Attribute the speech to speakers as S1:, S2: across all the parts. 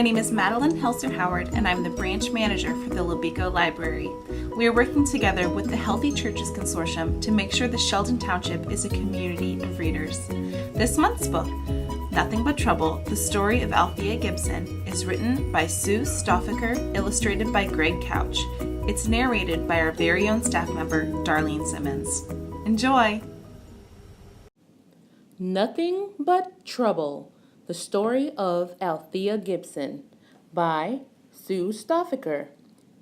S1: My name is Madeline Helser Howard, and I'm the branch manager for the Libico Library. We are working together with the Healthy Churches Consortium to make sure the Sheldon Township is a community of readers. This month's book, Nothing But Trouble, The Story of Althea Gibson, is written by Sue Stoffaker, illustrated by Greg Couch. It's narrated by our very own staff member, Darlene Simmons. Enjoy!
S2: Nothing But Trouble, The Story of Althea Gibson by Sue Stoffaker,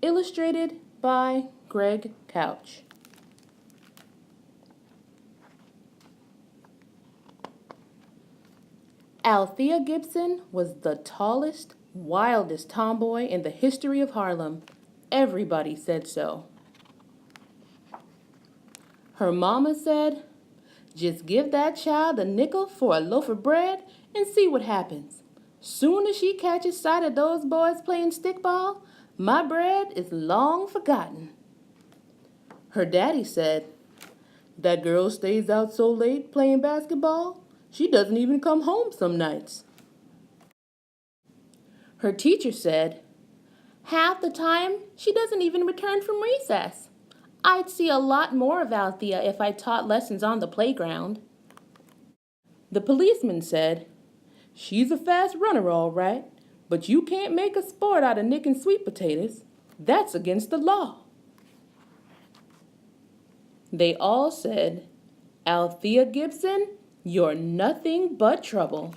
S2: illustrated by Greg Couch. Althea Gibson was the tallest, wildest tomboy in the history of Harlem. Everybody said so. Her mama said, "Just give that child a nickel for a loaf of bread and see what happens. Soon as she catches sight of those boys playing stickball, my bread is long forgotten." Her daddy said, "That girl stays out so late playing basketball, she doesn't even come home some nights." Her teacher said, "Half the time, she doesn't even return from recess. I'd see a lot more of Althea if I taught lessons on the playground." The policeman said, "She's a fast runner, all right, but you can't make a sport out of nicking sweet potatoes. That's against the law." They all said, "Althea Gibson, you're nothing but trouble."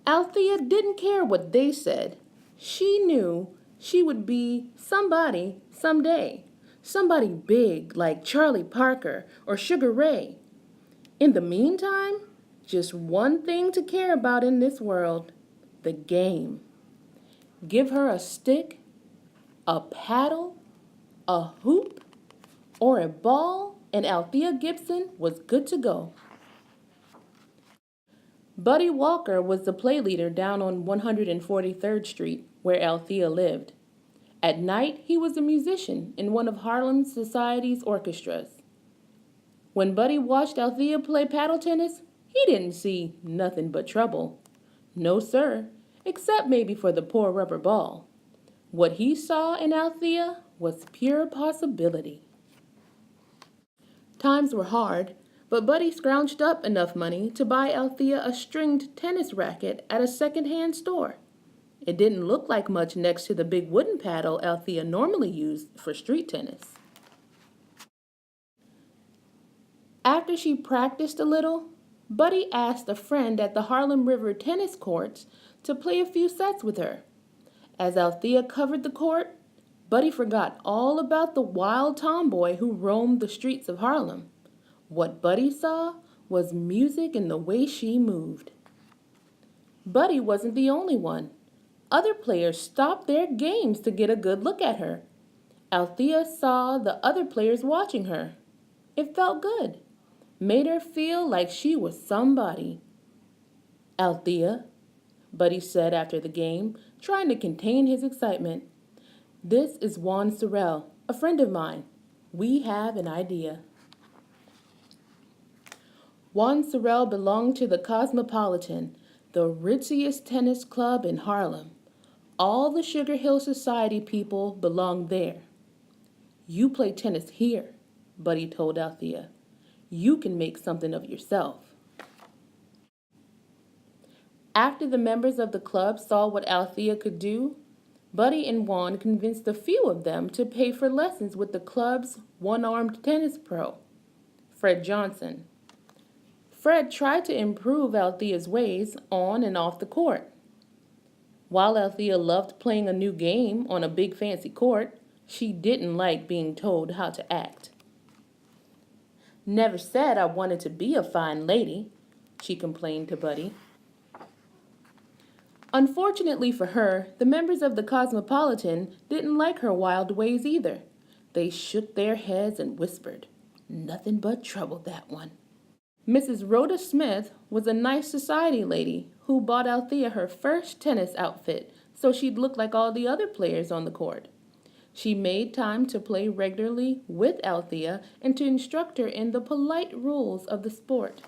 S2: Althea didn't care what they said. She knew she would be somebody someday. Somebody big like Charlie Parker or Sugar Ray. In the meantime, just one thing to care about in this world: the game. Give her a stick, a paddle, a hoop, or a ball, and Althea Gibson was good to go. Buddy Walker was the play leader down on 143rd Street, where Althea lived. At night, he was a musician in one of Harlem Society's orchestras. When Buddy watched Althea play paddle tennis, he didn't see nothing but trouble. No, sir, except maybe for the poor rubber ball. What he saw in Althea was pure possibility. Times were hard, but Buddy scrounged up enough money to buy Althea a stringed tennis racket at a second-hand store. It didn't look like much next to the big wooden paddle Althea normally used for street tennis. After she practiced a little, Buddy asked a friend at the Harlem River tennis courts to play a few sets with her. As Althea covered the court, Buddy forgot all about the wild tomboy who roamed the streets of Harlem. What Buddy saw was music in the way she moved. Buddy wasn't the only one. Other players stopped their games to get a good look at her. Althea saw the other players watching her. It felt good. Made her feel like she was somebody. "Althea," Buddy said after the game, trying to contain his excitement, "this is Juan Sorrell, a friend of mine. We have an idea." Juan Sorrell belonged to the Cosmopolitan, the ritziest tennis club in Harlem. All the Sugar Hill Society people belonged there. "You play tennis here," Buddy told Althea. "You can make something of yourself." After the members of the club saw what Althea could do, Buddy and Juan convinced a few of them to pay for lessons with the club's one-armed tennis pro, Fred Johnson. Fred tried to improve Althea's ways on and off the court. While Althea loved playing a new game on a big fancy court, she didn't like being told how to act. "Never said I wanted to be a fine lady," she complained to Buddy. Unfortunately for her, the members of the Cosmopolitan didn't like her wild ways either. They shook their heads and whispered, "Nothing but trouble, that one." Mrs. Rhoda Smith was a nice society lady who bought Althea her first tennis outfit so she'd look like all the other players on the court. She made time to play regularly with Althea and to instruct her in the polite rules of the sport.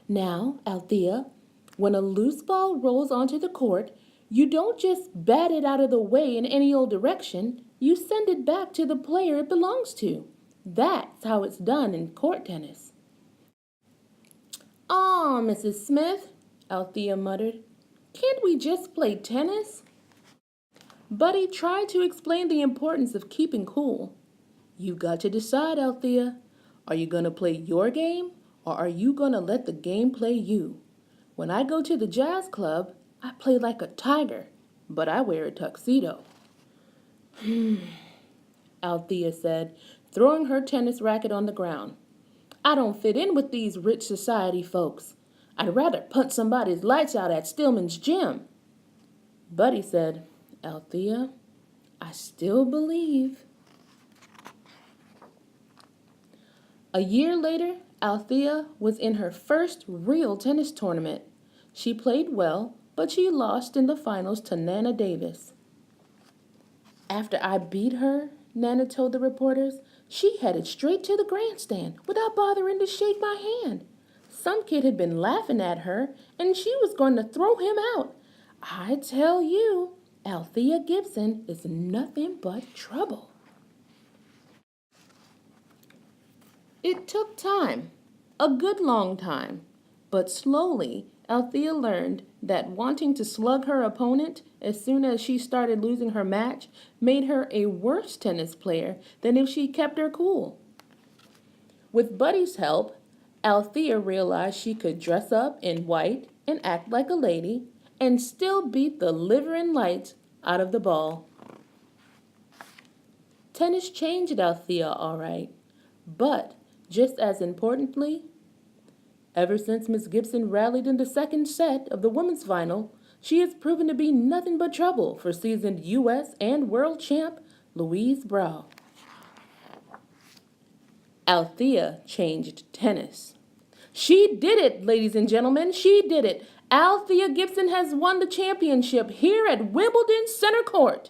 S2: "Now, Althea, When a loose ball rolls onto the court, you don't just bat it out of the way in any old direction, you send it back to the player it belongs to. That's how it's done in court tennis. "Aw, Mrs. Smith," Althea muttered. "Can't we just play tennis?" Buddy tried to explain the importance of keeping cool. "You've got to decide, Althea. Are you going to play your game, or are you going to let the game play you? When I go to the jazz club, I play like a tiger, but I wear a tuxedo." Althea said, throwing her tennis racket on the ground. "I don't fit in with these rich society folks. I'd rather punch somebody's lights out at Stillman's gym." Buddy said, "Althea, I still believe." A year later, Althea was in her first real tennis tournament. She played well, but she lost in the finals to Nana Davis. "After I beat her," Nana told the reporters, "she headed straight to the grandstand without bothering to shake my hand. Some kid had been laughing at her, and she was going to throw him out. I tell you, Althea Gibson is nothing but trouble." It took time, a good long time, but slowly Althea learned that wanting to slug her opponent as soon as she started losing her match made her a worse tennis player than if she kept her cool. With Buddy's help, Althea realized she could dress up in white and act like a lady and still beat the living lights out of the ball. Tennis changed Althea all right, but just as importantly, ever since Miss Gibson rallied in the second set of the women's final, she has proven to be nothing but trouble for seasoned U.S. and world champ Louise Brough. Althea changed tennis. She did it, ladies and gentlemen, she did it. Althea Gibson has won the championship here at Wimbledon Center Court.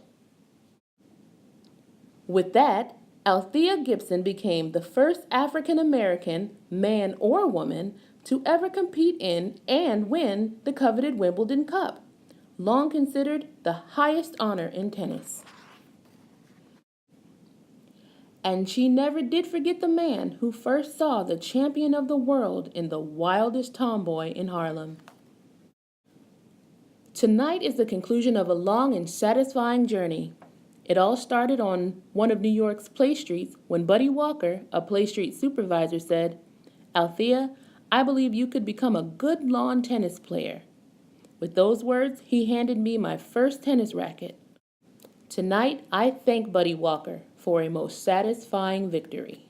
S2: With that, Althea Gibson became the first African American, man or woman, to ever compete in and win the coveted Wimbledon Cup, long considered the highest honor in tennis. And she never did forget the man who first saw the champion of the world in the wildest tomboy in Harlem. Tonight is the conclusion of a long and satisfying journey. It all started on one of New York's play streets when Buddy Walker, a play street supervisor, said, "Althea, I believe you could become a good lawn tennis player." With those words, he handed me my first tennis racket. Tonight, I thank Buddy Walker for a most satisfying victory.